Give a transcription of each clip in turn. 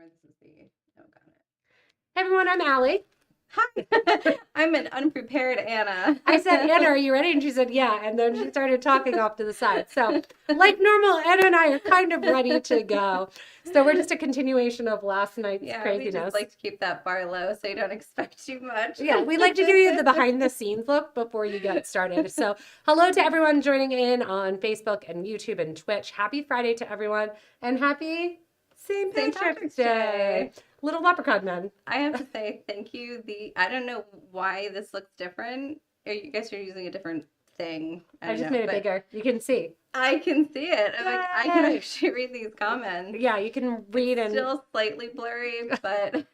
Or this is the, oh, got it. Hey everyone, I'm Allie. Hi. I'm an unprepared Anna. I said, Anna, are you ready? And she said, yeah. And then she started talking off to the side. So, like normal, Anna and I are kind of ready to go. So, we're just a continuation of last night's craziness. We just like to keep that bar low so you don't expect too much. Yeah, we like to give you the behind the scenes look before you get started. So, hello to everyone joining in on Facebook and YouTube and Twitch. Happy Friday to everyone, and happy St. Patrick's Day. Little leprechaun men. I have to say thank you. I don't know why this looks different. You guys are using a different thing. I just made it bigger. You can see. I can see it. Like, I can actually read these comments. Yeah, you can read. It's still slightly blurry, but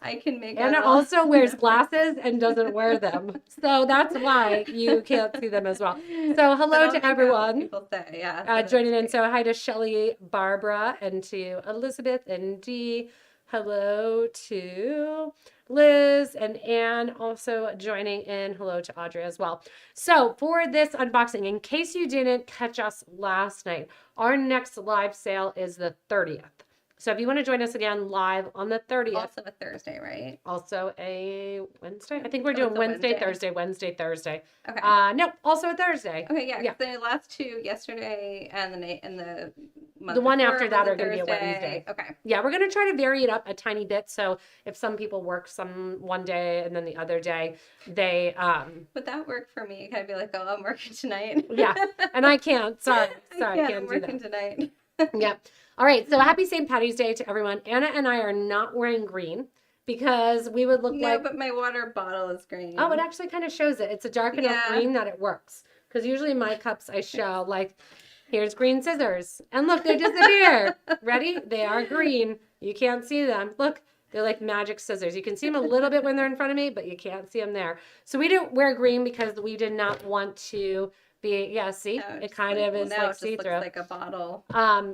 I can make it. Anna also wears glasses and doesn't wear them. So that's why you can't see them as well. So hello to everyone. People say, yeah. Joining in. So hi to Shelly, Barbara, and to Elizabeth and Dee. Hello to Liz and Anne also joining in. Hello to Audrey as well. So for this unboxing, in case you didn't catch us last night, our next live sale is the 30th. So if you want to join us again live on the 30th. Also a Thursday, right? Also a Wednesday? I think we're doing Wednesday, Thursday. Okay. No, also a Thursday. Okay, yeah. The last two, yesterday and the month the one before after that are going to be a Wednesday. Okay. Yeah, we're going to try to vary it up a tiny bit. So if some people work one day and then the other day, they Would that work for me? Can I be like, oh, I'm working tonight? Yeah, and I can't. Sorry, I can't I'm working tonight. Yeah. All right. So happy St. Patty's Day to everyone. Anna and I are not wearing green because we would look like. No, but my water bottle is green. Oh, it actually kind of shows it. It's a dark enough green that it works. Because usually my cups I show like, here's green scissors. And look, they disappear. Ready? They are green. You can't see them. Look, they're like magic scissors. You can see them a little bit when they're in front of me, but you can't see them there. So we didn't wear green because we did not want to see, it kind of is like see-through. Looks like a bottle.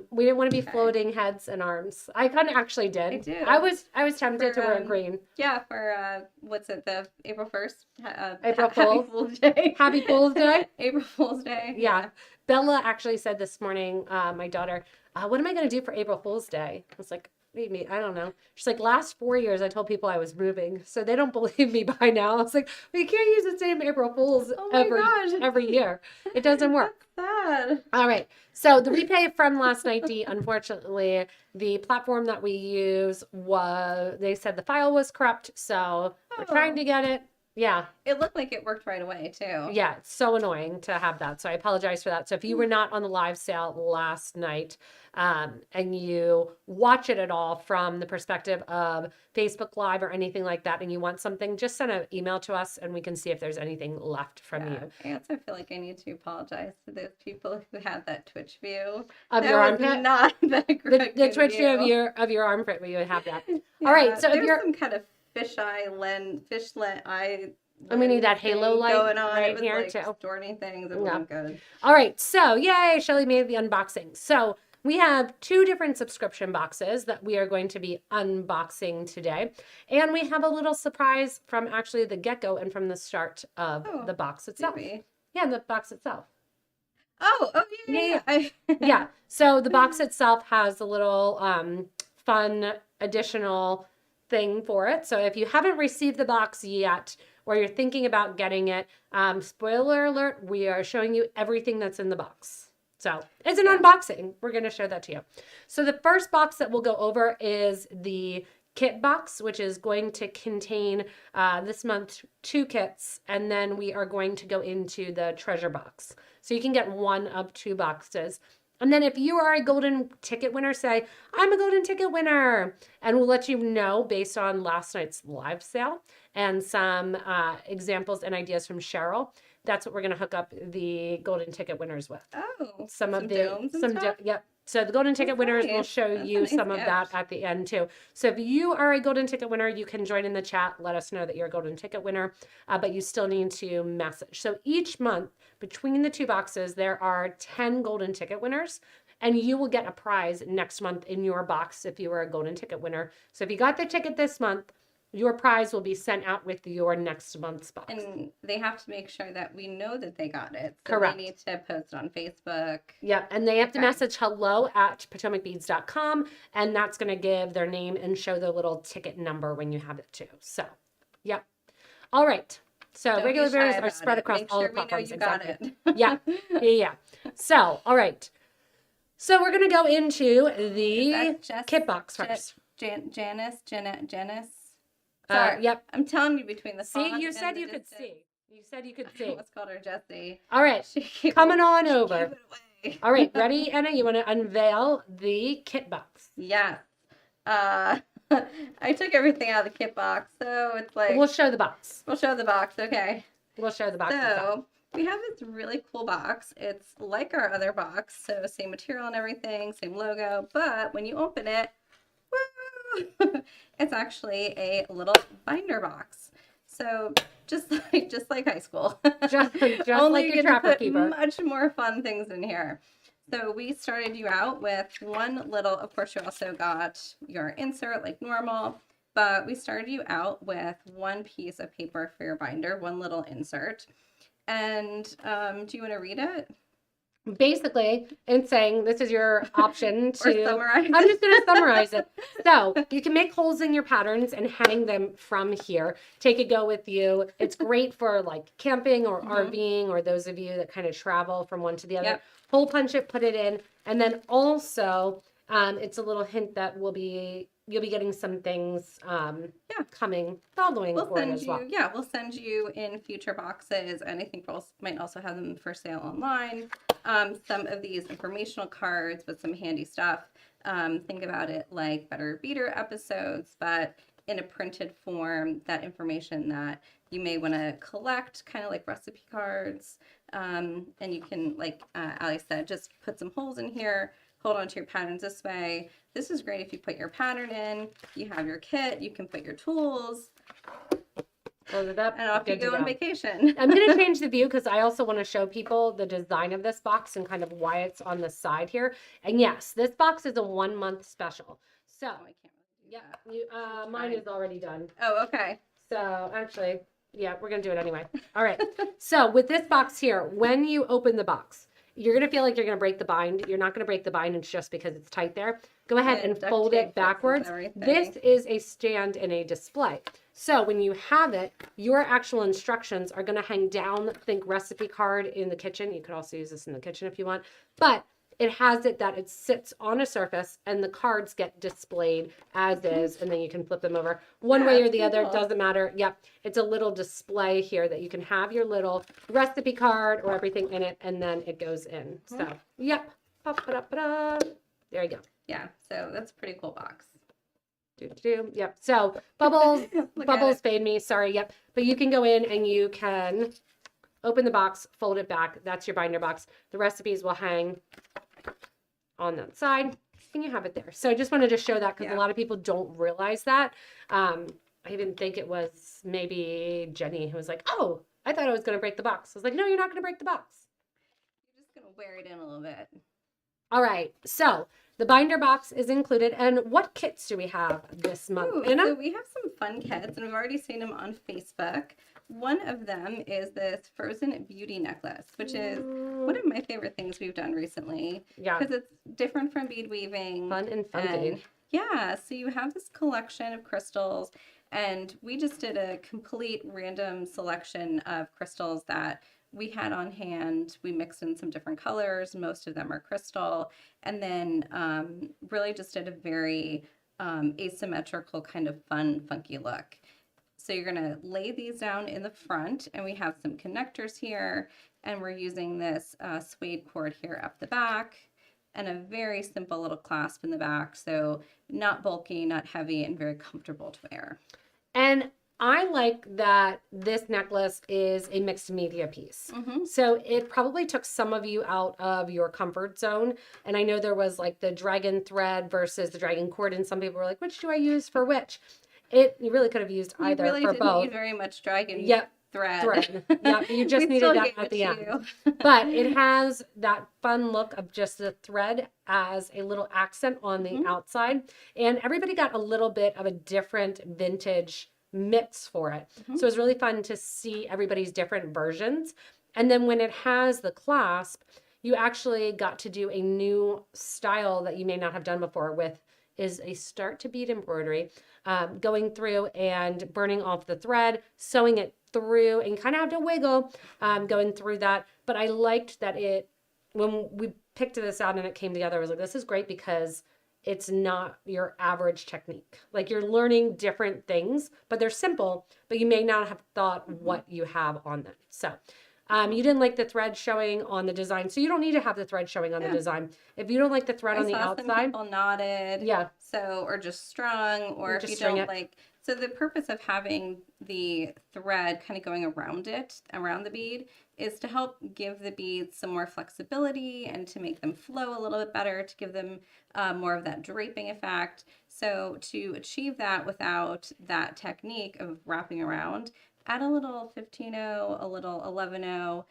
We didn't want to be floating heads and arms. I kind of actually did. I did. I was tempted to wear green. Yeah, for what's it? The April 1st. April Happy Fool's Day. Happy Fool's Day. April Fool's Day. Yeah. Bella actually said this morning, my daughter, what am I going to do for April Fool's Day? I was like, I don't know. She's like, last 4 years I told people I was moving, so they don't believe me by now. I was like, well, you can't use the same April Fool's every year. It doesn't work. That's sad. All right. So the repay from last night, Dee, unfortunately, the platform that we use they said the file was corrupt, so we're trying to get it. Yeah. It looked like it worked right away, too. Yeah, it's so annoying to have that. So I apologize for that. So if you were not on the live sale last night and you watch it at all from the perspective of Facebook Live or anything like that, and you want something, just send an email to us and we can see if there's anything left from you. I also feel like I need to apologize to those people who had that Twitch view. Of your armpit? Not the Twitch view of your armpit where you would have that. Yeah, all right. So if there's you're some kind of fish eye. We need that halo light going on right here like too. Distorting things. It wasn't good. All right, so yay, Shelly made the unboxing. So we have 2 different subscription boxes that we are going to be unboxing today, and we have a little surprise from actually the get-go and from the start of the box itself. Yeah, the box itself. Yeah. Yeah. So the box itself has a little fun additional thing for it. So if you haven't received the box yet, or you're thinking about getting it, spoiler alert, we are showing you everything that's in the box. So it's an unboxing. We're going to show that to you. So the first box that we'll go over is the kit box, which is going to contain this month 2 kits, and then we are going to go into the treasure box. So you can get one of 2 boxes. And then if you are a golden ticket winner, say, I'm a golden ticket winner. And we'll let you know based on last night's live sale and some examples and ideas from Cheryl. That's what we're going to hook up the golden ticket winners with. Oh, some yep. So the golden ticket winners will show you some of that at the end too. So if you are a golden ticket winner, you can join in the chat. Let us know that you're a golden ticket winner, but you still need to message. So each month between the 2 boxes, there are 10 golden ticket winners, and you will get a prize next month in your box if you are a golden ticket winner. So if you got the ticket this month, your prize will be sent out with your next month's box. And they have to make sure that we know that they got it. So Correct. they need to post it on Facebook. Yep. And they have to Okay. message hello@potomacbeads.com, and that's going to give their name and show their little ticket number when you have it too. So, yep. All right. So Don't be regular shy bears are about spread it. across Make all sure the we know platforms. you got Exactly. it. Yeah. So, all right. So we're going to go into the kit box first. Janice? Sorry. Yep. I'm telling you between the See, font you and said the you could distance. see. You said you could I see. almost called her Jessie. All right. She Coming gave- on she over. gave it away. All right. Ready, Anna? You want to unveil the kit box? Yeah. I took everything out of the kit box, so it's like We'll show the box. we'll show the box. Okay. We'll show the box. So we have this really cool box. It's like our other box, so same material and everything, same logo, but when you open it, woo, it's actually a little binder box. So just like high school, Just only like you your get to trapper put keeper. much more fun things in here. So we started you out with one little, of course you also got your insert like normal, but we started you out with one piece of paper for your binder, one little insert. And do you want to read it? Basically, it's saying this is your option Or to. summarize I'm it? just going to summarize it. So you can make holes in your patterns and hang them from here. Take a go with you. It's great for like camping or RVing, or those of you that kind of travel from one to the other. Yep. Hole punch it, put it in, and then also it's a little hint that you'll be getting some things coming following We'll for it send as you, well. yeah, we'll send you in future boxes, and I think we might also have them for sale online. Some of these informational cards with some handy stuff. Think about it like Better Beater episodes, but in a printed form, that information that you may want to collect, kind of like recipe cards. And you can, like Ali said, just put some holes in here, hold on to your patterns this way. This is great if you put your pattern in, you have your kit, you can put your tools, Close it up. and off you good to go on vacation. I'm going to change the view because I also want to show people the design of this box and kind of why it's on the side here. And yes, this box is a 1 month special. So, Oh, I can't really do yeah, that. mine is already done. Oh, okay. So actually, yeah, we're going to do it anyway. All right. So with this box here, when you open the box, you're going to feel like you're going to break the bind. You're not going to break the bind. It's just because it's tight there. Go ahead and duct fold tape it backwards. fixes This is a stand and a display. So when you have it, your actual instructions are going to hang down. Think recipe card in the kitchen. You could also use this in the kitchen if you want. But it has it that it sits on a surface and the cards get displayed as is, and then you can flip them over one way or the other. It doesn't matter. Yep. It's a little display here that you can have your little recipe card or everything in it, and then it goes in. So, yep. There you go. Yeah, so that's a pretty cool box. Yep. So bubbles, Look bubbles at it. fade me. Sorry. Yep. But you can go in and you can open the box, fold it back. That's your binder box. The recipes will hang on that side, and you have it there. So I just wanted to show that because a lot of people don't realize that. I even think it was maybe Jenny who was like, "Oh, I thought I was going to break the box." I was like, "No, you're not going to break the box. You're just gonna wear it in a little bit. All right. So the binder box is included. And what kits do we have this month? Ooh, Anna? so we have some fun kits, and we've already seen them on Facebook. One of them is this frozen beauty necklace, which is one of my favorite things we've done recently. Yeah. Because it's different from bead weaving. Fun and funky. And yeah, so you have this collection of crystals, and we just did a complete random selection of crystals that we had on hand. We mixed in some different colors. Most of them are crystal. And then really just did a very asymmetrical kind of fun, funky look. So you're going to lay these down in the front, and we have some connectors here, and we're using this suede cord here up the back, and a very simple little clasp in the back. So not bulky, not heavy, and very comfortable to wear. And I like that this necklace is a mixed media piece. So it probably took some of you out of your comfort zone. And I know there was like the dragon thread versus the dragon cord, and some people were like, which do I use for which? You really could have used either You really for didn't both. need very much dragon thread. Yeah, you just We needed still that gave at it the to end. you. But it has that fun look of just the thread as a little accent on the outside. And everybody got a little bit of a different vintage mitts for it. So it was really fun to see everybody's different versions. And then when it has the clasp, you actually got to do a new style that you may not have done before with is a start to bead embroidery, going through and burning off the thread, sewing it through, and you kind of have to wiggle going through that. But I liked that when we picked this out and it came together, I was like, this is great because it's not your average technique. Like you're learning different things, but they're simple, but you may not have thought what you have on them. So you didn't like the thread showing on the design, so you don't need to have the thread showing on the design. If you don't like the thread on the saw outside, some people knotted, yeah. So or just strung, or if you don't like. So the purpose of having the thread kind of going around it, around the bead, is to help give the beads some more flexibility and to make them flow a little bit better, to give them more of that draping effect. So to achieve that without that technique of wrapping around, add a little 15-0, a little 11-0,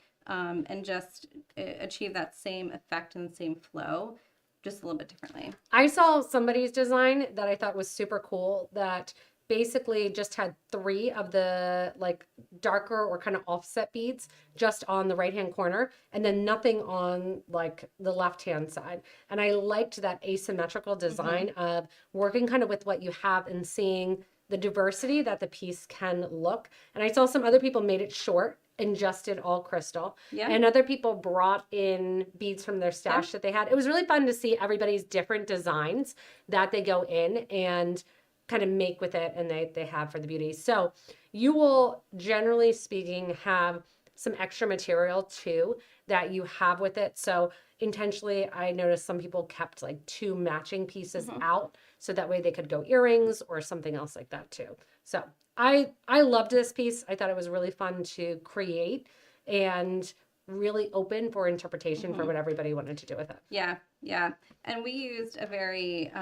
and just achieve that same effect and same flow, just a little bit differently. I saw somebody's design that I thought was super cool that basically just had 3 of the like darker or kind of offset beads just on the right hand corner and then nothing on like the left hand side. And I liked that asymmetrical design of working kind of with what you have and seeing the diversity that the piece can look. And I saw some other people made it short and just did all crystal. Yeah. And other people brought in beads from their stash that they had. It was really fun to see everybody's different designs that they go in and kind of make with it and they have for the beauty. So you will, generally speaking, have some extra material too that you have with it. So intentionally, I noticed some people kept like 2 matching pieces out so that way they could go earrings or something else like that too. So I loved this piece. I thought it was really fun to create and really open for interpretation for what everybody wanted to do with it. Yeah, yeah. And we used a very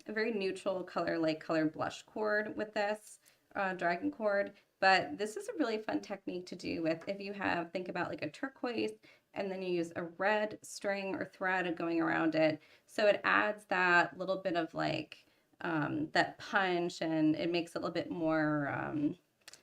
neutral color, like color blush cord with this dragon cord. But this is a really fun technique to do with if you have, think about like a turquoise and then you use a red string or thread going around it. So it adds that little bit of like that punch and it makes it a little bit more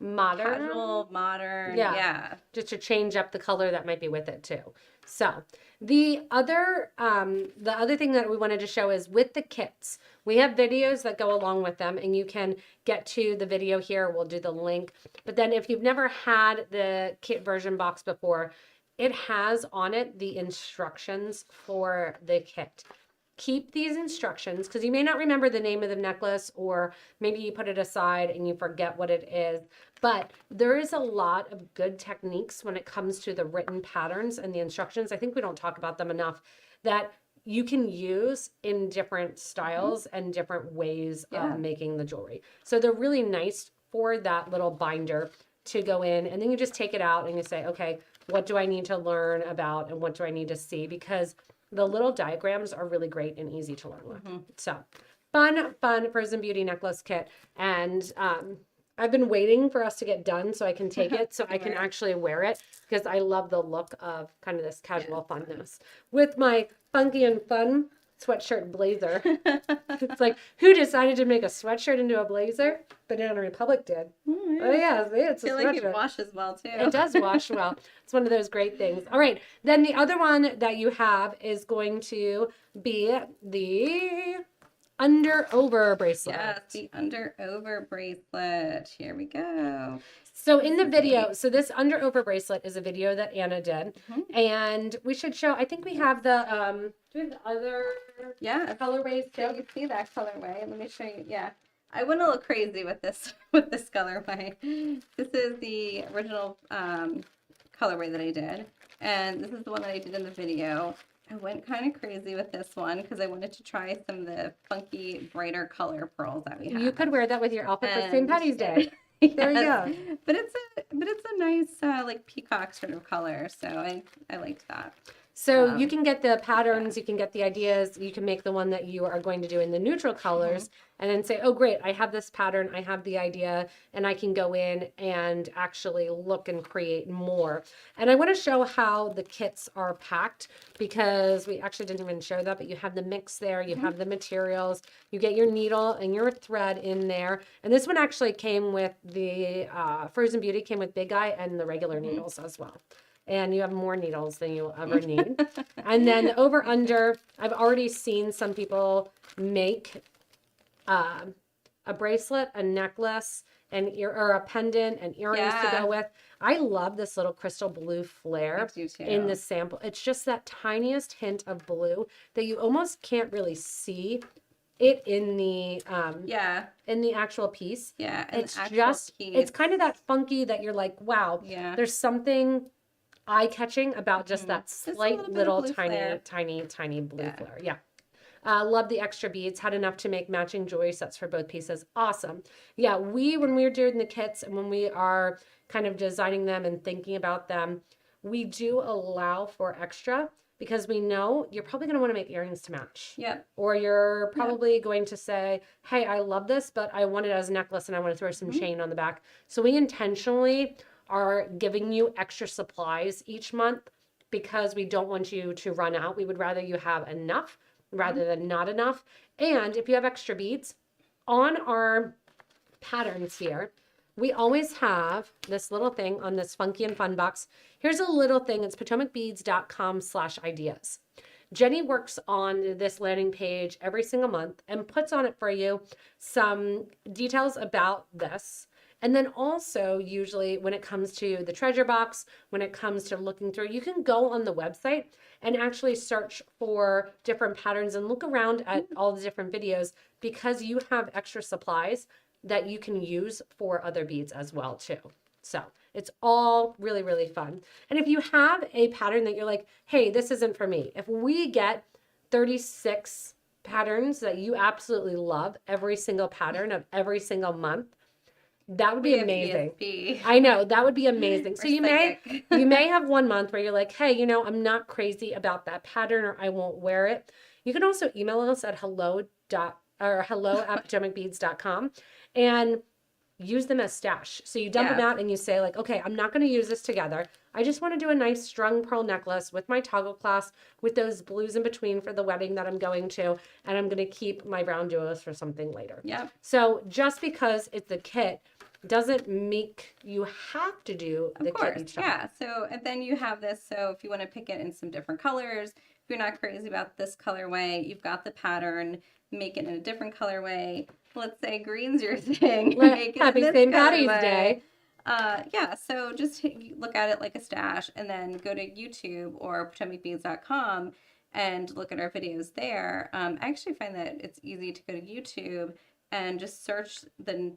modern, casual, modern. Yeah. Just to change up the color that might be with it too. So the other thing that we wanted to show is with the kits, we have videos that go along with them and you can get to the video here. We'll do the link. But then if you've never had the kit version box before, it has on it the instructions for the kit. Keep these instructions because you may not remember the name of the necklace or maybe you put it aside and you forget what it is. But there is a lot of good techniques when it comes to the written patterns and the instructions. I think we don't talk about them enough that you can use in different styles and different ways of making the jewelry. So they're really nice for that little binder to go in and then you just take it out and you say, okay, what do I need to learn about and what do I need to see? Because the little diagrams are really great and easy to learn with. So fun Frozen Beauty necklace kit. And I've been waiting for us to get done so I can take it so I can actually wear it because I love the look of kind of this casual funness with my funky and fun sweatshirt blazer. It's like, who decided to make a sweatshirt into a blazer? Banana Republic did. Oh yeah, it's a sweatshirt. I feel like it washes well too. It does wash well. It's one of those great things. All right, then the other one that you have is going to be the under-over bracelet. Yes, the under-over bracelet. Here we go. So in the video, so this under-over bracelet is a video that Anna did, and we should show. I think we have the do we have the other colorways too. You see that colorway? Let me show you. Yeah, I went a little crazy with this colorway. This is the original colorway that I did, and this is the one that I did in the video. I went kind of crazy with this one because I wanted to try some of the funky, brighter color pearls that we have. You could wear that with your outfit for St. Patty's Day. There you go. But it's a nice like peacock sort of color, so I liked that. So you can get the patterns, you can get the ideas, you can make the one that you are going to do in the neutral colors and then say, oh, great, I have this pattern, I have the idea, and I can go in and actually look and create more. And I want to show how the kits are packed because we actually didn't even show that, but you have the mix there, you have the materials, you get your needle and your thread in there. And this one actually came with the Frozen Beauty came with Big Eye and the regular needles as well. And you have more needles than you'll ever need. And then the over under, I've already seen some people make a bracelet, a necklace, or a pendant and earrings to go with. I love this little crystal blue flare in the sample. It's just that tiniest hint of blue that you almost can't really see it in the in the actual piece. Yeah, it's just piece. It's kind of that funky that you're like, wow, there's something eye-catching about just that slight little tiny blue flare. Yeah. Love the extra beads. Had enough to make matching jewelry sets for both pieces. Awesome. Yeah, when we're doing the kits and when we are kind of designing them and thinking about them, we do allow for extra because we know you're probably going to want to make earrings to match. Yep. Or you're probably going to say, hey, I love this, but I want it as a necklace and I want to throw some chain on the back. So we intentionally are giving you extra supplies each month because we don't want you to run out. We would rather you have enough rather than not enough. And if you have extra beads, on our patterns here, we always have this little thing on this Funky and Fun box. Here's a little thing. It's potomacbeads.com/ideas. Jenny works on this landing page every single month and puts on it for you some details about this. And then also usually when it comes to the treasure box, when it comes to looking through, you can go on the website and actually search for different patterns and look around at all the different videos because you have extra supplies that you can use for other beads as well too. So it's all really, really fun. And if you have a pattern that you're like, hey, this isn't for me. If we get 36 patterns that you absolutely love, every single pattern of every single month, that would be amazing. I know, that would be amazing. So you may have one month where you're like, hey, I'm not crazy about that pattern or I won't wear it. You can also email us at hello@potomacbeads.com and use them as stash. So you dump them out and you say like, okay, I'm not going to use this together. I just want to do a nice strung pearl necklace with my toggle clasp with those blues in between for the wedding that I'm going to. And I'm going to keep my brown duos for something later. Yeah. So just because it's a kit doesn't make you have to do the kit each time. Yeah. So, and then you have this. So if you want to pick it in some different colors, if you're not crazy about this colorway, you've got the pattern, make it in a different colorway. Let's say green's your thing. Happy St. Patty's Day. Yeah, so just look at it like a stash and then go to YouTube or potomacbeads.com and look at our videos there. I actually find that it's easy to go to YouTube and just search the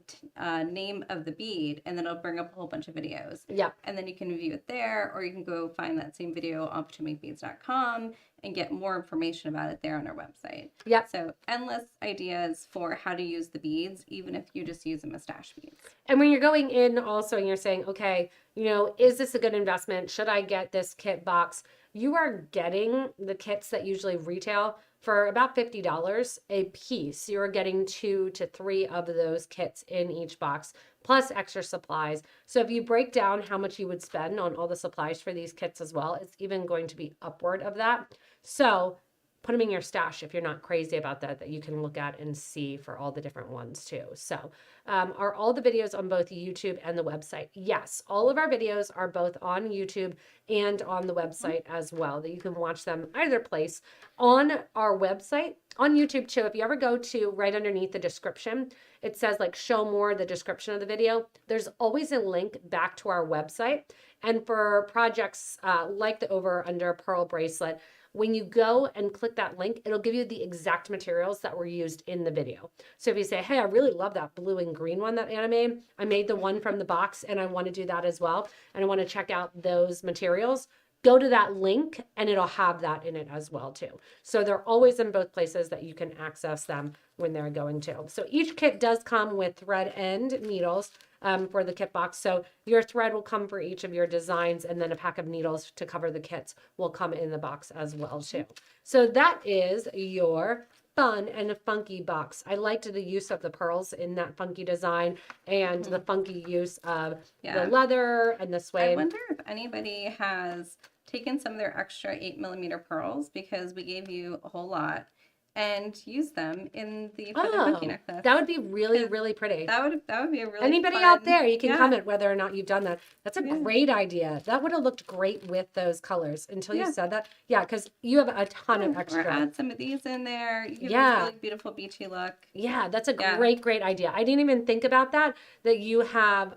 name of the bead and then it'll bring up a whole bunch of videos. Yeah. And then you can view it there or you can go find that same video on potomacbeads.com and get more information about it there on our website. Yeah. So endless ideas for how to use the beads, even if you just use them as stash beads. And when you're going in also and you're saying, okay, is this a good investment? Should I get this kit box? You are getting the kits that usually retail for about $50 a piece. You're getting 2 to 3 of those kits in each box, plus extra supplies. So if you break down how much you would spend on all the supplies for these kits as well, it's even going to be upward of that. So put them in your stash if you're not crazy about that you can look at and see for all the different ones too. So are all the videos on both YouTube and the website? Yes, all of our videos are both on YouTube and on the website as well, that you can watch them either place. On our website, on YouTube too, if you ever go to right underneath the description, it says like show more, the description of the video. There's always a link back to our website. And for projects like the over under pearl bracelet, when you go and click that link, it'll give you the exact materials that were used in the video. So if you say, hey, I really love that blue and green one that Anna made. I made the one from the box and I want to do that as well. And I want to check out those materials. Go to that link and it'll have that in it as well too. So they're always in both places that you can access them when they're going to. So each kit does come with thread and needles. for the kit box. So your thread will come for each of your designs, and then a pack of needles to cover the kits will come in the box as well too. So that is your fun and funky box. I liked the use of the pearls in that funky design and the funky use of the leather and the I suede. wonder if anybody has taken some of their extra 8mm pearls, because we gave you a whole lot, and used them in the feather funky necklace. That would be really, really pretty. That would be a really Anybody fun, out there, you can comment whether or not you've done that. That's a great idea. That would have looked great with those colors until you said that. Yeah, because you have a ton of extra. Or add some of these in there. You give this really beautiful beachy look. Yeah, that's a great idea. I didn't even think about that you have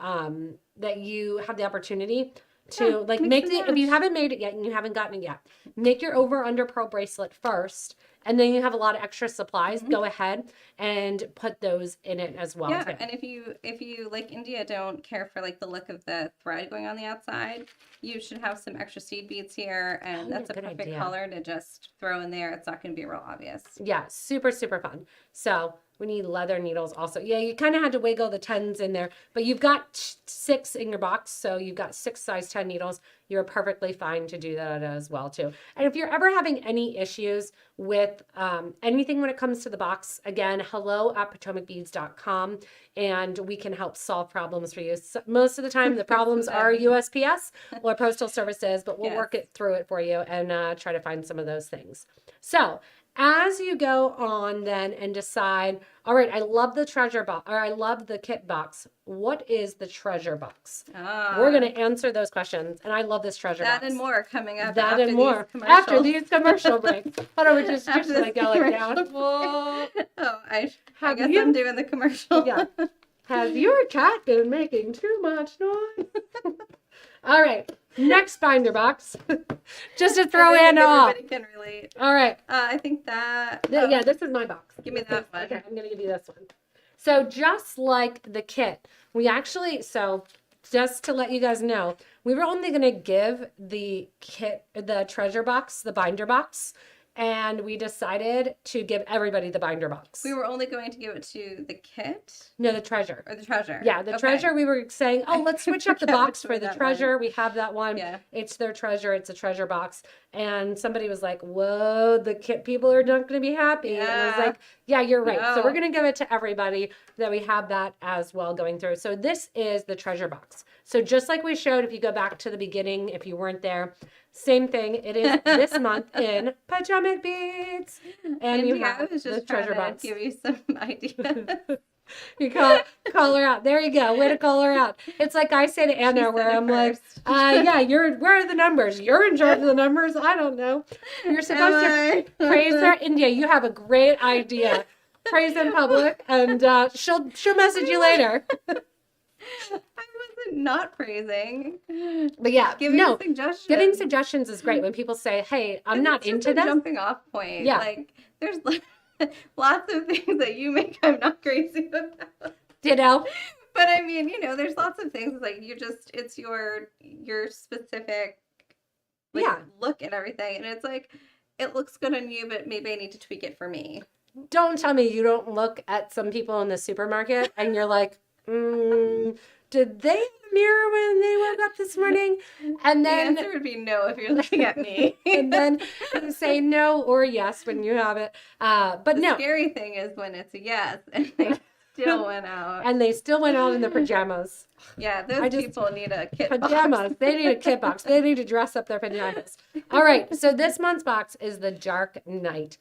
the opportunity to like make the, if you haven't made it yet and you haven't gotten it yet, make your over under pearl bracelet first, and then you have a lot of extra supplies. Go ahead and put those in it as well. Yeah, and if you like India don't care for like the look of the thread going on the outside, you should have some extra seed beads here, and that's a perfect color to just throw in there. It's not going to be real obvious. Yeah, super fun. So we need leather needles also. Yeah, you kind of had to wiggle the 10s in there, but you've got 6 in your box, so you've got 6 size 10 needles. You're perfectly fine to do that as well too. And if you're ever having any issues with anything when it comes to the box, again, hello@potomacbeads.com, and we can help solve problems for you. So most of the time, the problems are USPS or postal services, but we'll work it through it for you and try to find some of those things. So as you go on then and decide, all right, I love the treasure box, or I love the kit box. What is the treasure box? We're going to answer those questions. And I love this treasure box. That and more coming up. That and more after these commercial breaks. Hold on, we're just like going down. I guess I'm doing the commercial. Yeah. Has your cat been making too much noise? All right. Next binder box. Just to throw in off. Everybody can relate. All right. I think that. Yeah, this is my box. Give me that one. Okay, I'm going to give you this one. So just like the kit, we actually, so just to let you guys know, we were only going to give the kit, the treasure box, the binder box, and we decided to give everybody the binder box. We were only going to give it to the kit? No, the treasure. Or the treasure. Yeah, the treasure, we were saying, oh, let's switch up the box for the treasure. One. We have that one. Yeah. It's their treasure. It's a treasure box. And somebody was like, whoa, the kit people are not going to be happy. Yeah. And I was like, yeah, you're right. No. So we're going to give it to everybody that we have that as well going through. So this is the treasure box. So just like we showed, if you go back to the beginning, if you weren't there, same thing. It is this month in Potomac Beads. And you have the treasure box. Give you some ideas. You call her out. There you go. Way to call her out. It's like I say to Anna, where I'm like, yeah, where are the numbers? You're in charge of the numbers. I don't know. You're supposed to praise her. India, you have a great idea. Praise in public, and she'll message you later. I wasn't not praising. But yeah, giving suggestions. Giving suggestions is great when people say, hey, I'm not into this. Jumping off point. Yeah. Like, there's lots of things that you make I'm not crazy about. Ditto. But I mean, there's lots of things like it's your specific look and everything. And it's like, it looks good on you, but maybe I need to tweak it for me. Don't tell me you don't look at some people in the supermarket and you're like, did they have a mirror when they woke up this morning? And then the answer would be no if you're looking at me. And then you say no or yes when you have it. But the scary thing is when it's a yes and they still went out. And they still went out in the pajamas. Yeah, those people need a kit pajamas. box. They need a kit box. They need to dress up their pajamas. All right, so this month's box is the Dark Night.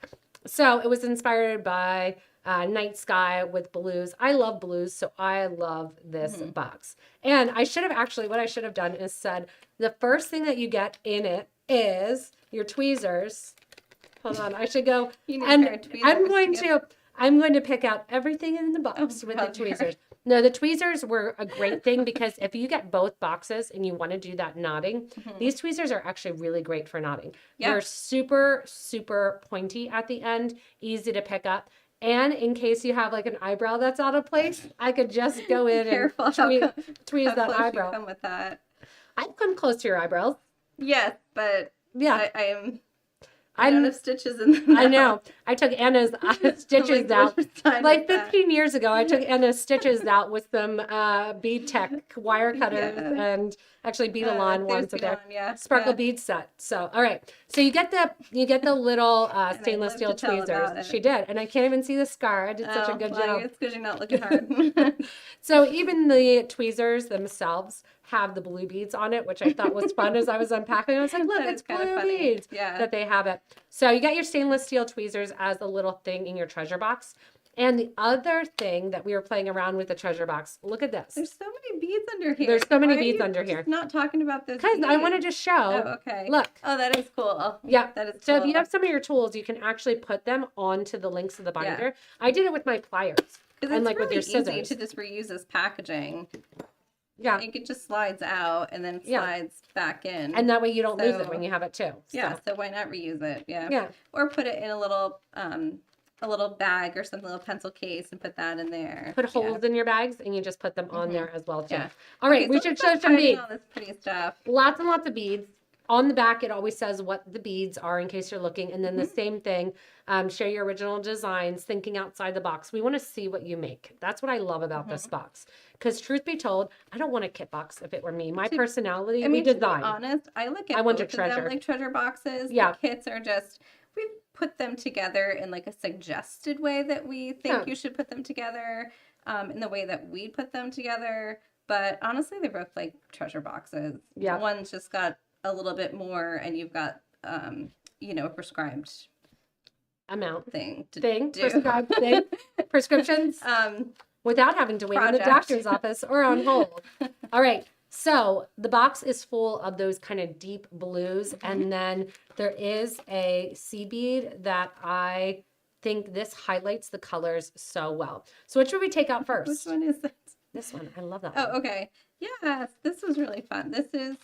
So it was inspired by night sky with blues. I love blues, so I love this box. And what I should have done is said, the first thing that you get in it is your tweezers. Hold on, I should go. And I'm going to pick out everything in the box with the tweezers. No, the tweezers were a great thing because if you get both boxes and you want to do that knotting, these tweezers are actually really great for knotting. Yeah. They're super, super pointy at the end, easy to pick up. And in case you have like an eyebrow that's out of place, I could just go in and tweeze that eyebrow. Come with that. I've come close to your eyebrows. Yes, but yeah, I am. I don't I'm have stitches in them I now. know. I took Anna's stitches Like, out. what's the sign Like with that? 15 years ago, I took Anna's stitches out with some bead tech wire cutters Yeah. and actually bead alon There's ones with their Milan, yeah. sparkle Yeah. bead set. So, all right. So you get the little And I stainless live steel to tell tweezers. about She it. did, and I can't even see the scar. I did such a Oh, good well, job. it's because you're not looking hard. So even the tweezers themselves have the blue beads on it, which I thought was fun as I was unpacking. I was like, look, That it's is kind of blue funny. beads Yeah. that they have it. So you got your stainless steel tweezers as a little thing in your treasure box. And the other thing that we were playing around with the treasure box, look at this. There's so many beads under here. There's so many Why are beads you under just here. not talking about those Because I wanted beads? to show. Oh, okay. Look. Oh, that is cool. Yeah. That is So cool. if you have some of your tools, you can actually put them onto the links of the binder. Yeah. I did it with my pliers. Because And it's like with really your easy scissors. to just reuse this packaging. Yeah. It just slides out and then Yeah. slides back in. And that way you don't lose it So- when you have it too. yeah, So, so why not reuse it? Yeah. yeah. Or put it in a little bag or something, a little pencil case, and put that in there. Put Yeah. holes in your bags and you just put them on Mhm. there as well too. Yeah. All right, Okay, we so should let's show start some hiding beads. all this pretty stuff. Lots and lots of beads. On the back, it always says what the beads are in case you're looking. And then the same thing, share your original designs, thinking outside the box. We want to see what you make. That's what I love about this box. Because truth be told, I don't want a kit box if it were me. My personality, I mean, we to be design. honest, I look at I want a both of them treasure. like treasure boxes. Yeah. The kits are just, we put them together in like a suggested way that we think Yeah. you should put them together, in the way that we put them together. But honestly, they're both like treasure boxes. Yeah. One's just got a little bit more, and you've got, a prescribed Amount. thing to Thing, do. prescribed thing, prescriptions. Without having to wait in the Project. doctor's office or on hold. All right. So the box is full of those kind of deep blues. And then there is a sea bead that I think this highlights the colors so well. So which would we take out Which first? one is it? This one. I love that Oh, one. okay. Yes, this was really fun. This is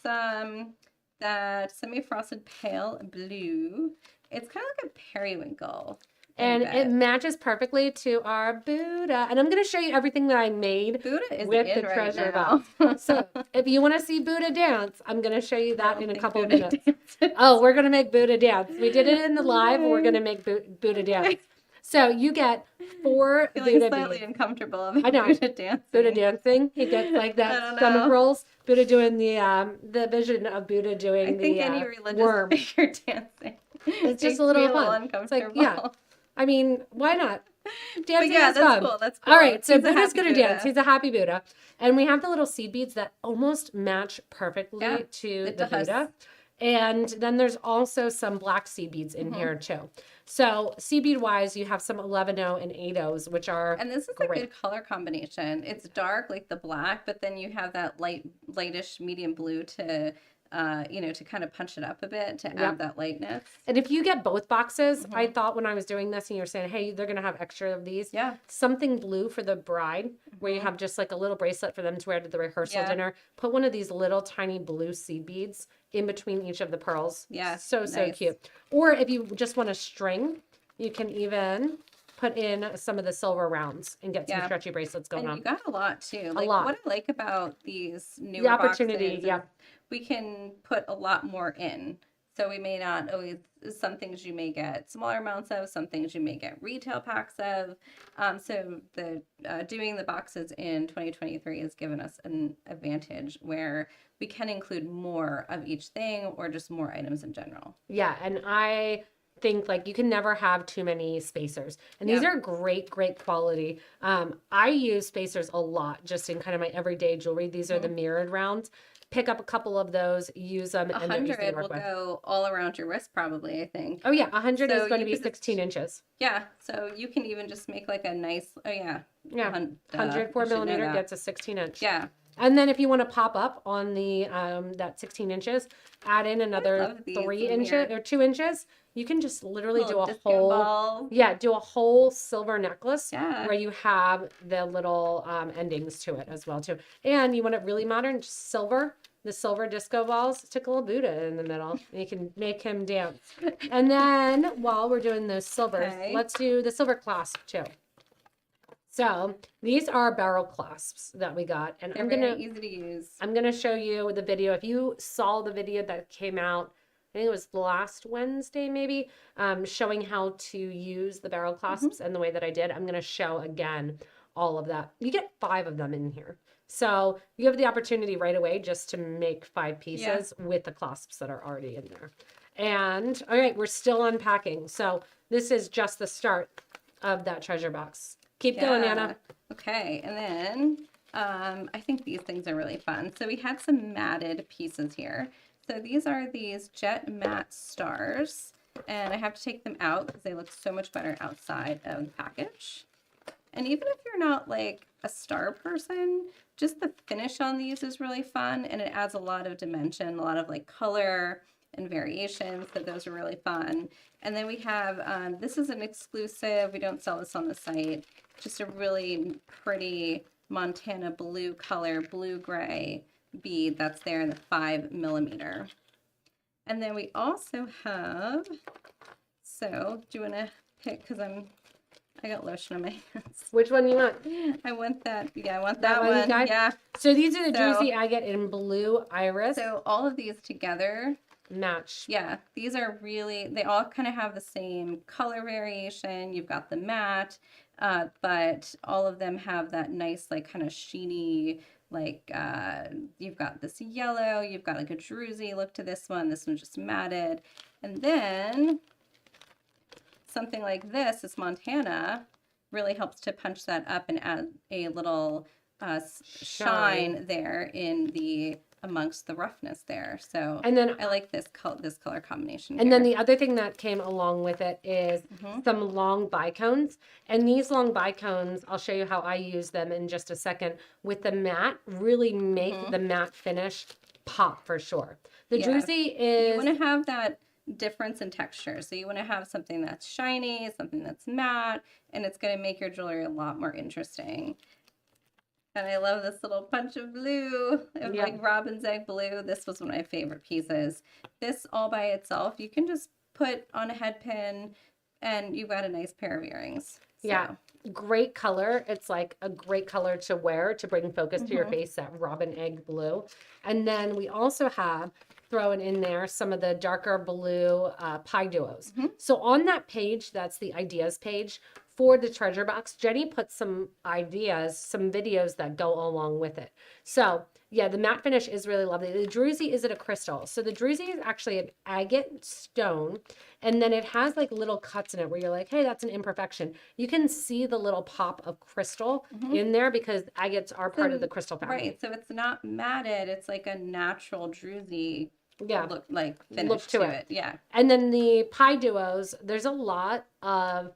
that semi-frosted pale blue. It's kind of like a periwinkle. And in it bed. matches perfectly to our Buddha. And I'm going to show you everything that I made Buddha is with in the right treasure now. box. So if you want to see Buddha dance, I'm going to show you I that don't in a think couple of Buddha minutes. dances. Oh, we're going to make Buddha dance. We did it in the live. We're going to make Buddha dance. So you get 4 Feeling Buddha slightly beads. uncomfortable about I know. Buddha dancing. Buddha dancing. He gets like I that don't stomach know. rolls. Buddha doing the vision of Buddha doing I think the any religious worm. figure dancing. It's just makes a little me a fun. It's like, uncomfortable. yeah. I mean, why not? But Dancing yeah, is that's fun. cool. That's cool. All right, so He's a Buddha's happy going to Buddha. dance. He's a happy Buddha. And we have the little seed beads that almost match perfectly Yeah, to it the does. Buddha. And then there's also some black seed beads in Mm-hmm. here too. So seed bead wise, you have some 11-0 and 8-0s, which are And this is great. a good color combination. It's dark like the black, but then you have that lightish medium blue to, to kind of punch it up a bit to Yep. add that lightness. And if you get both boxes, I Mm-hmm. thought when I was doing this and you were saying, hey, they're going to have extra of these. Yeah. Something blue for the bride, where you Mhm. have just like a little bracelet for them to wear to the rehearsal Yeah. dinner. Put one of these little tiny blue seed beads in between each of the pearls. Yeah, So nice. cute. Or if you just want a string, you can even put in some of the silver rounds and get some Yeah. stretchy bracelets going And on. you got a lot too. Like lot. what I like about these newer The opportunity, boxes yeah. is we can put a lot more in. So we may not always, some things you may get smaller amounts of, some things you may get retail packs of. So the doing the boxes in 2023 has given us an advantage where we can include more of each thing or just more items in general. Yeah, and I think like you can never have too many spacers. And these Yeah. are great quality. I use spacers a lot just in kind of my everyday jewelry. These are the mirrored rounds. Pick up a couple of those, use them, and they're easy to 100 will work with. go all around your wrist probably, I think. Oh yeah, 100 So is going to you be could just- 16 inches. Yeah, so you can even just make like a nice, Yeah, hun- duh, 100 4 I should know millimeter that. gets a 16 inch. Yeah, And then if you want to pop up on the that 16 inches, add in another love these 3 in inches here. or 2 inches. You can just literally do little a disco whole ball. Yeah, do a whole silver necklace Yeah. where you have the little endings to it as well too. And you want it really modern, just silver. The silver disco balls. Stick a little Buddha in the middle. And you can make him dance. And then while we're doing those silvers, Okay. let's do the silver clasp too. So these are barrel clasps that we got, and They're very easy to use. I'm gonna show you the video. If you saw the video that came out I think it was last Wednesday maybe, showing how to use the barrel clasps and the way that I did. I'm going to show again all of that. You get 5 of them in here. So you have the opportunity right away just to make 5 pieces with the clasps that are already in there. And all right, we're still unpacking. So this is just the start of that treasure box. Keep going, Anna. Okay, and then I think these things are really fun. So we had some matted pieces here. So these are these jet matte stars, and I have to take them out because they look so much better outside of the package. And even if you're not like a star person, just the finish on these is really fun, and it adds a lot of dimension, a lot of like color and variations, so those are really fun. And then we have, this is an exclusive, we don't sell this on the site, just a really pretty Montana blue color, blue-gray bead that's there in the 5mm. And then we also have, so do you want to pick, because I got lotion on my hands. Which one you want? I want that. Yeah, I want that one. Yeah. So these are the Druzy agate in blue iris. So all of these together match. Yeah, these are really, they all kind of have the same color variation. You've got the matte, but all of them have that nice, like, kind of sheeny, like, you've got this yellow, you've got like a druzy look to this one. This one's just matted. And then something like this Montana, really helps to punch that up and add a little shine there in the amongst the roughness there. So and then I like this color combination. And then the other thing that came along with it is some long bicones. And these long bicones, I'll show you how I use them in just a second, with the matte, really make the matte finish pop for sure. The Druzy is... You want to have that difference in texture. So you want to have something that's shiny, something that's matte, and it's going to make your jewelry a lot more interesting. And I love this little punch of blue, like robin's egg blue. This was one of my favorite pieces. This all by itself, you can just put on a head pin and you've got a nice pair of earrings. So. Yeah, great color. It's like a great color to wear to bring focus to your face, that robin egg blue. And then we also have throwing in there some of the darker blue pie duos. So on that page, that's the ideas page for the treasure box, Jenny put some ideas, some videos that go along with it. So yeah, the matte finish is really lovely. The Druzy is a crystal. So the Druzy is actually an agate stone, and then it has like little cuts in it where you're like, hey, that's an imperfection. You can see the little pop of crystal in there because agates are part of the crystal family. Right, so it's not matted, it's like a natural Druzy look, like finish look to it. Yeah. And then the pie duos, there's a lot of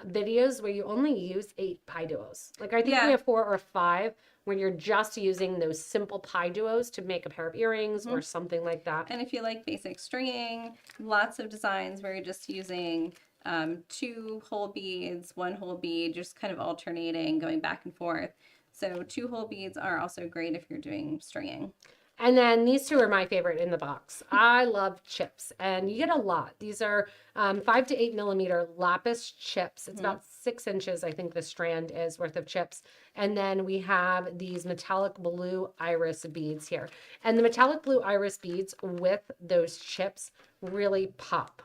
videos where you only use 8 pie duos. Like I think we have 4 or 5 where you're just using those simple pie duos to make a pair of earrings or something like that. And if you like basic stringing, lots of designs where you're just using 2 whole beads, 1 whole bead, just kind of alternating, going back and forth. So 2 whole beads are also great if you're doing stringing. And then these 2 are my favorite in the box. I love chips, and you get a lot. These are 5 to 8 millimeter lapis chips. It's about 6 inches, I think the strand is, worth of chips. And then we have these metallic blue iris beads here. And the metallic blue iris beads with those chips really pop.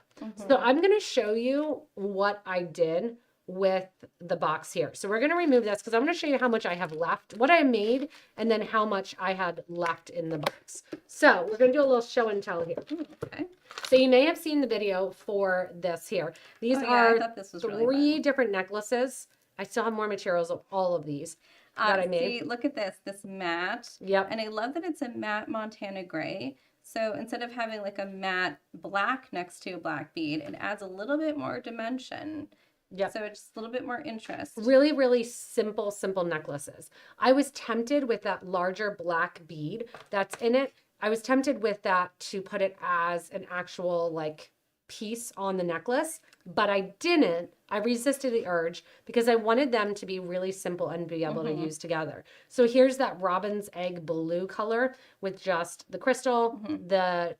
So I'm going to show you what I did with the box here. So we're going to remove this because I'm going to show you how much I have left, what I made, and then how much I had left in the box. So we're going to do a little show and tell here. Okay. So you may have seen the video for this here. These are three different necklaces. I still have more materials of all of these that I made. See, look at this matte. Yep. And I love that it's a matte Montana gray. So instead of having like a matte black next to a black bead, it adds a little bit more dimension. Yep. So it's a little bit more interest. Really, really simple necklaces. I was tempted with that larger black bead that's in it. I was tempted with that to put it as an actual like piece on the necklace, but I didn't. I resisted the urge because I wanted them to be really simple and be able to use together. So here's that robin's egg blue color with just the crystal, the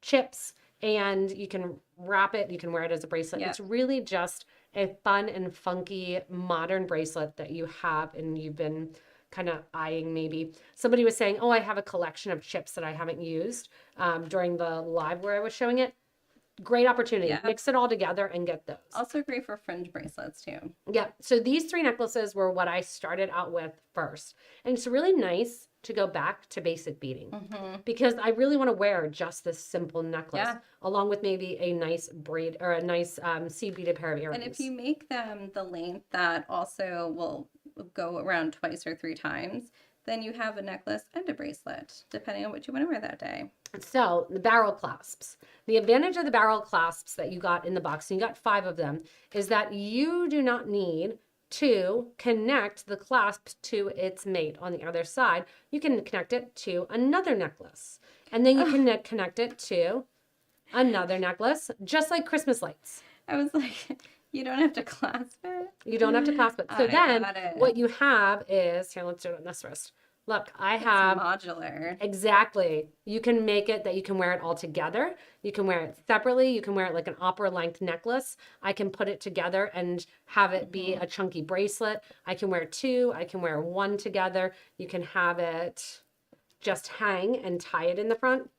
chips, and you can wrap it, you can wear it as a bracelet. It's really just a fun and funky modern bracelet that you have and you've been kind of eyeing maybe. Somebody was saying, oh, I have a collection of chips that I haven't used during the live where I was showing it. Great opportunity. Yeah. Mix it all together and get those. Also great for fringe bracelets too. Yeah. So these 3 necklaces were what I started out with first. And it's really nice to go back to basic beading because I really want to wear just this simple necklace along with maybe a nice braid or a nice seed beaded pair of earrings. And if you make them the length that also will go around twice or 3 times, then you have a necklace and a bracelet, depending on what you want to wear that day. So the barrel clasps. The advantage of the barrel clasps that you got in the box, and you got 5 of them, is that you do not need to connect the clasp to its mate on the other side. You can connect it to another necklace. And then you can connect it to another necklace, just like Christmas lights. I was like, you don't have to clasp it. You don't have to clasp it. So then what you have is, here, let's do it on this wrist. Look, I have modular. Exactly. You can make it that you can wear it all together. You can wear it separately. You can wear it like an opera length necklace. I can put it together and have it be a chunky bracelet. I can wear 2. I can wear 1 together. You can have it just hang and tie it in the front.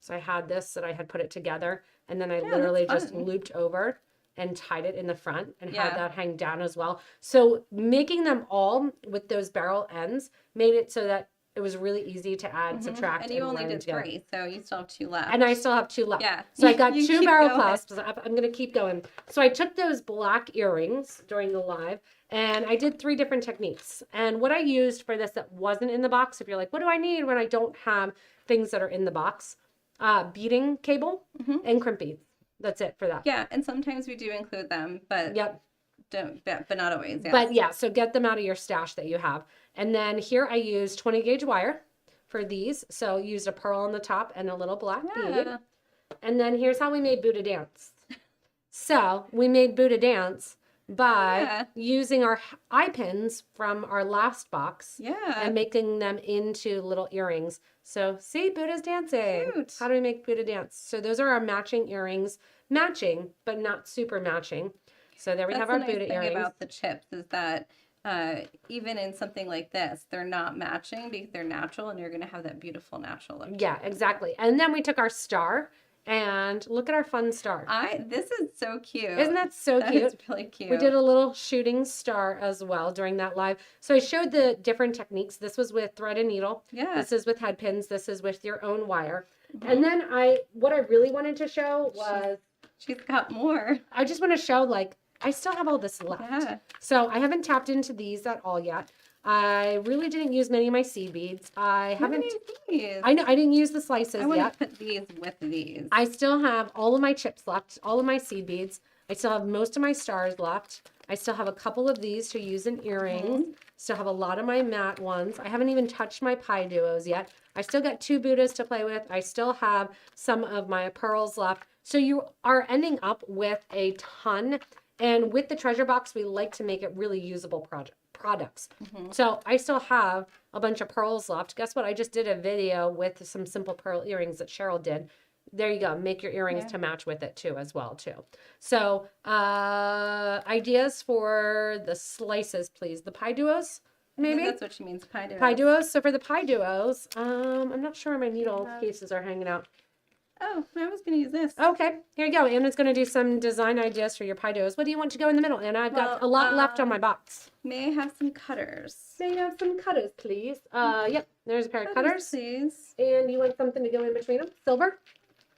So I had this that I had put it together, and then I literally just looped over and tied it in the front and had that hang down as well. So making them all with those barrel ends made it so that it was really easy to add, subtract, and you only did 3, so you still have 2 left. And I still have 2 left. Yeah. So I got 2 barrel clasps. I'm going to keep going. So I took those black earrings during the live, and I did 3 different techniques. And what I used for this that wasn't in the box, if you're like, what do I need when I don't have things that are in the box? Beading cable and crimp beads. That's it for that. Yeah, and sometimes we do include them, but but not always. Yes. But yeah, so get them out of your stash that you have. And then here I used 20 gauge wire for these. So used a pearl on the top and a little black bead. And then here's how we made Buddha Dance. So we made Buddha Dance by using our eye pins from our last box and making them into little earrings. So see, Buddha's dancing. Cute. How do we make Buddha dance? So those are our matching earrings. Matching, but not super matching. So there we have our Buddha earrings. About the chips is that even in something like this, they're not matching because they're natural, and you're going to have that beautiful natural look. Yeah, exactly. And then we took our star, and look at our fun star. This is so cute. Isn't that so cute? That is really cute. We did a little shooting star as well during that live. So I showed the different techniques. This was with thread and needle. Yeah. This is with head pins. This is with your own wire. And then what I really wanted to show was... She's got more. I just want to show, like, I still have all this left. Yeah. So I haven't tapped into these at all yet. I really didn't use many of my seed beads. I haven't. These? I know I didn't use the slices I want yet. to put these with these. I still have all of my chips left, all of my seed beads. I still have most of my stars left. I still have a couple of these to use in earrings. Still have a lot of my matte ones. I haven't even touched my pie duos yet. I still got 2 Buddhas to play with. I still have some of my pearls left. So you are ending up with a ton. And with the treasure box, we like to make it really usable products. So I still have a bunch of pearls left. Guess what? I just did a video with some simple pearl earrings that Cheryl did. There you go. Make your earrings to match with it too, as well too. So ideas for the slices, please. The pie duos, maybe? That's what she means, pie duos. Pie duos. So for the pie duos, I'm not sure where my needle cases are hanging out. Oh, I was going to use this. Okay, here you go. Anna's going to do some design ideas for your pie duos. What do you want to go in the middle, Anna? I've got a lot left on my box. May I have some cutters? May I have some cutters, please? Yep, there's a pair of cutters. Please. And you want something to go in between them? Silver?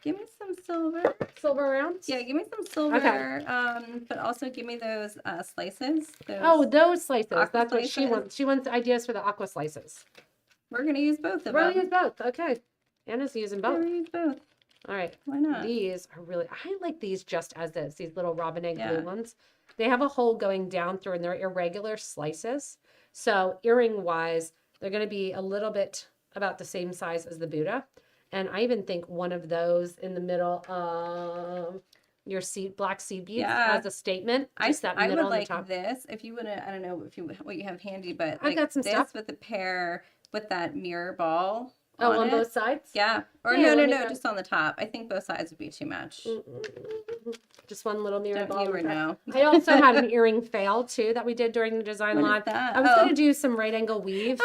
Give me some silver. Silver rounds? Yeah, give me some silver. Okay. But also give me those slices. Those slices. That's what she slices. wants. She wants ideas for the aqua slices. We're going to use both of We're them. going to use both. Okay. Anna's using We're both. going to use both. All right. Why not? These are really, I like these just as is, these little robin egg blue ones. They have a hole going down through and they're irregular slices. So earring wise, they're going to be a little bit about the same size as the Buddha. And I even think one of those in the middle of your black seed beads as a statement. Just that middle would on like the top. this. If you want to, I don't know what you have handy, but I got some this stuff with a pair with that mirror ball. On it. both sides? Yeah. Or Yeah, no, just on the top. I think both sides would be too much. Just one little mirror Don't ball. you or no? I also had an earring fail too that we did during the design What is live. that? I was Oh. going to do some right angle weave,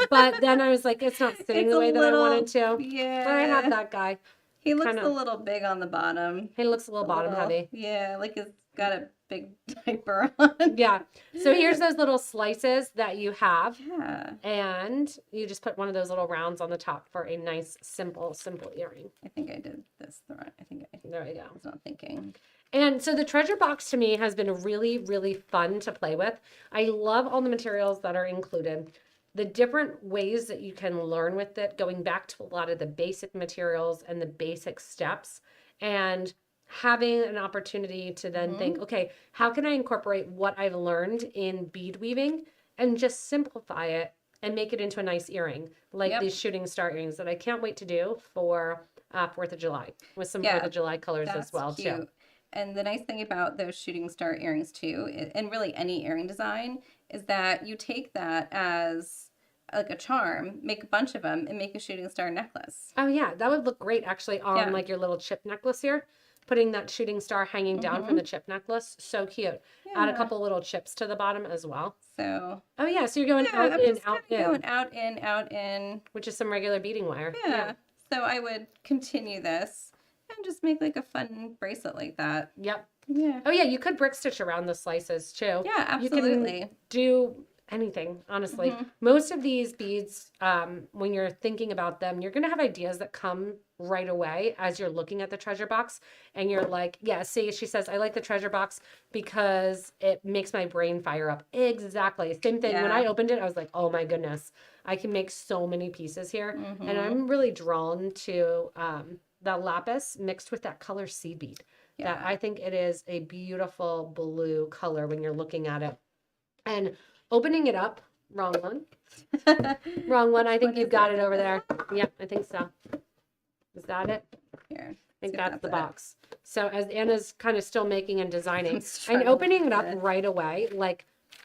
but then I was like, it's not sitting It's the a way that I wanted little, to. yeah. But I have that guy. He looks Kinda- a little big on the bottom. He looks a little bottom heavy. Yeah, like he's got a big diaper on. Yeah. So here's those little slices that you have. Yeah. And you just put one of those little rounds on the top for a nice, simple earring. I think I did this the right. I think I There we go. was not thinking. And so the treasure box to me has been really, really fun to play with. I love all the materials that are included. The different ways that you can learn with it, going back to a lot of the basic materials and the basic steps, and having an opportunity to then think, okay, how can I incorporate what I've learned in bead weaving and just simplify it and make it into a nice earring, like these shooting star earrings that I can't wait to do for 4th of July with some 4th of July colors as well too. And the nice thing about those shooting star earrings too, and really any earring design, is that you take that as like a charm, make a bunch of them, and make a shooting star necklace. Oh yeah, that would look great actually on like your little chip necklace here. Putting that shooting star hanging down from the chip necklace, so cute. Add a couple little chips to the bottom as well. So. Oh yeah, so you're going out I'm in, just out kinda in. going out in. Which is some regular beading wire. Yeah. So I would continue this and just make like a fun bracelet like that. Yep. Yeah. Oh yeah, you could brick stitch around the slices too. Yeah, absolutely. You can do anything, honestly. Most of these beads, when you're thinking about them, you're going to have ideas that come right away as you're looking at the treasure box. And you're like, yeah, see, she says, I like the treasure box because it makes my brain fire up. Exactly. Same thing. When I opened it, I was like, oh my goodness, I can make so many pieces here. And I'm really drawn to the lapis mixed with that color seed bead. That I think it is a beautiful blue color when you're looking at it. And opening it up, wrong one. Wrong one. I think you've got it over there. Yep, I think so. Is that it? Here. I think that's the box. So as Anna's kind of still making and designing struggling and opening it with up it. right away, like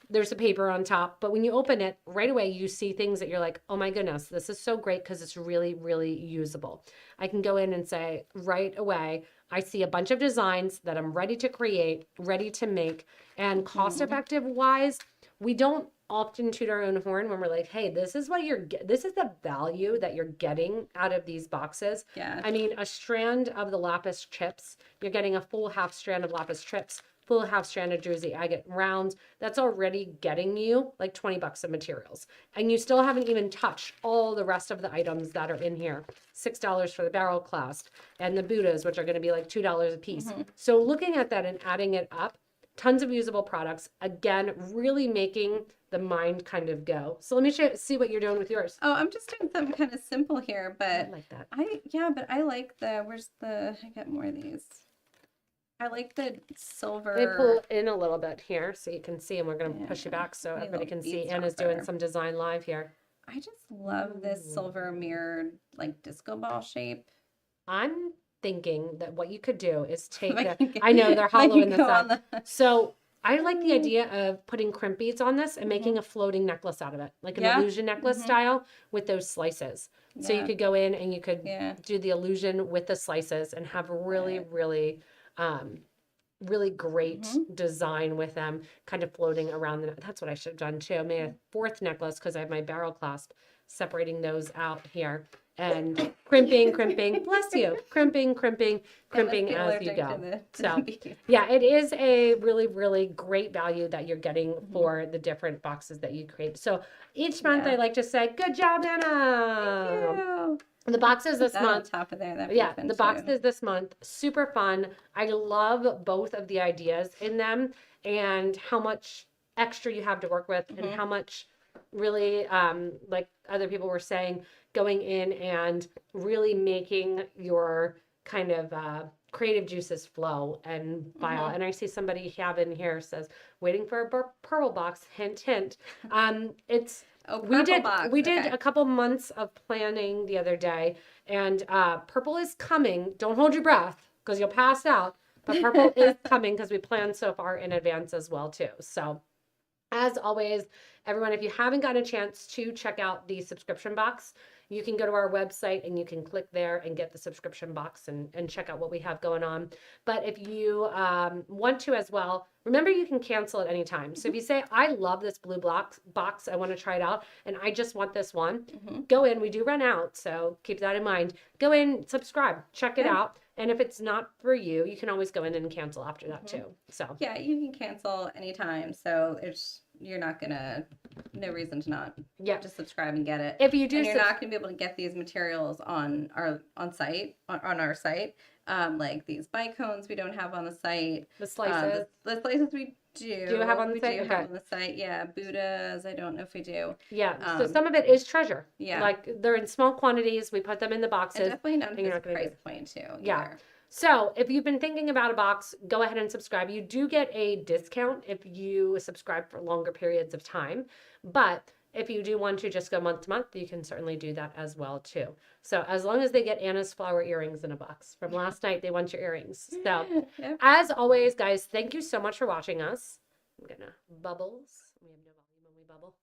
there's a paper on top, but when you open it right away, you see things that you're like, oh my goodness, this is so great because it's really, really usable. I can go in and say right away, I see a bunch of designs that I'm ready to create, ready to make, and cost effective wise, we don't often toot our own horn when we're like, hey, this is what this is the value that you're getting out of these boxes. Yeah. I mean, a strand of the lapis chips, you're getting a full half strand of lapis chips, full half strand of Jersey agate rounds. That's already getting you like $20 of materials. And you still haven't even touched all the rest of the items that are in here. $6 for the barrel clasp and the Buddhas, which are going to be like $2 a piece. So looking at that and adding it up, tons of usable products. Again, really making the mind kind of go. So let me see what you're doing with yours. Oh, I'm just doing something kind of simple here, but I like that. but I like I got more of these. I like the silver. Let me pull in a little bit here so you can see, and we're going to push you Yeah. back so Maybe everybody little can see. bead Anna's doing stopper. some design live here. I just love this silver mirrored like disco ball shape. I'm thinking that what you could do is take Like, I know they're hollow in the go side. on So I like the idea of putting crimp beads on this and making a floating necklace out of it, like an illusion necklace style with those slices. So you could go in and you could do the illusion with the slices and have really, really, really great design with them kind of floating around the That's what I should have done too. I made a fourth necklace because I have my barrel clasp, separating those out here and crimping, bless you, crimping as you go. So yeah, it is a really, really great value that you're getting for the different boxes that you create. So each month I like to say, good job, Anna. Thank you. The boxes this That month. on top of there. The boxes this month, super fun. I love both of the ideas in them and how much extra you have to work with and how much really, like other people were saying, going in and really making your kind of creative juices flow and file. And I see somebody have in here says, waiting for a purple box, hint, hint. It's we did a couple months of planning the other day, and purple is coming. Don't hold your breath because you'll pass out. But purple is coming because we planned so far in advance as well too. So as always, everyone, if you haven't gotten a chance to check out the subscription box, you can go to our website and you can click there and get the subscription box and check out what we have going on. But if you want to as well, remember you can cancel at any time. So if you say, I love this blue box, I want to try it out, and I just want this one, go in. We do run out, so keep that in mind. Go in, subscribe, check it out. And if it's not for you, you can always go in and cancel after that too. So yeah, you can cancel anytime. So you're not gonna, no reason to not just subscribe and get it. If you do, and you're not gonna be able to get these materials on our site. Like these bike cones we don't have on the site. The slices. The slices we do. Do you have on the site? We do have on the site. Yeah, Buddhas. I don't know if we do. Yeah. So some of it is treasure. Yeah. Like they're in small quantities. We put them in the boxes. And definitely not at this price point too. Yeah. Either. So if you've been thinking about a box, go ahead and subscribe. You do get a discount if you subscribe for longer periods of time. But if you do want to just go month to month, you can certainly do that as well too. So as long as they get Anna's flower earrings in a box from last night, they want your earrings. So as always, guys, thank you so much for watching us. I'm gonna bubbles. We have no volume when we bubble.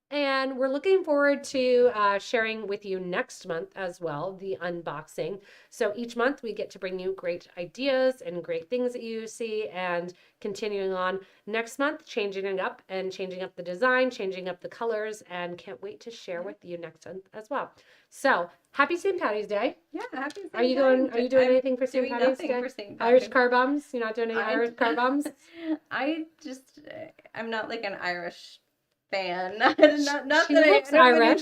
And we're looking forward to sharing with you next month as well, the unboxing. So each month we get to bring you great ideas and great things that you see, and continuing on next month, changing it up and changing up the design, changing up the colors, and can't wait to share with you next month as well. So happy St. Patty's Day. Yeah, happy St. Are you doing anything for St. Patty's Day? For St. Irish car bombs? You're not doing any Irish car bombs? I'm not like an Irish fan. not that She looks Irish.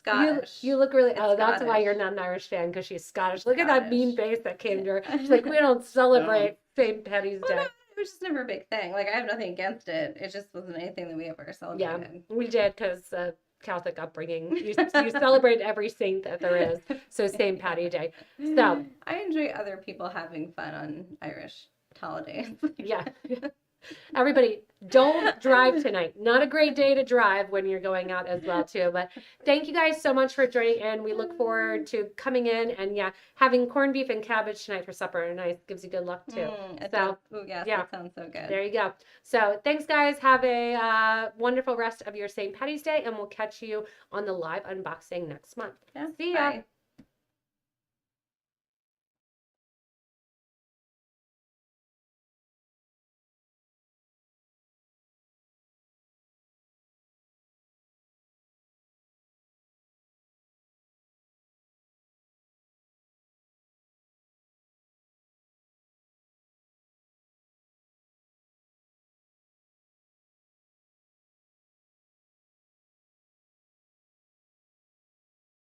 Scottish. You look really. It's that's why Scottish. you're not an Irish fan, because she's Scottish. Look at that mean face that came to her. She's like, we don't Oh. celebrate St. Patty's Day. No, it was just never a big thing. Like, I have nothing against it. It just wasn't anything that we ever celebrated. Yeah, we did, because Catholic upbringing. You celebrate every saint that there is. So St. Patty Day. So I enjoy other people having fun on Irish holidays. yeah. Everybody, don't drive tonight. Not a great day to drive when you're going out as well too. But thank you guys so much for joining, and we look forward to coming in and having corned beef and cabbage tonight for supper. And gives you good luck too. That sounds so good. There you go. So thanks guys. Have a wonderful rest of your St. Patty's Day, and we'll catch you on the live unboxing next month. Yeah, see ya. bye.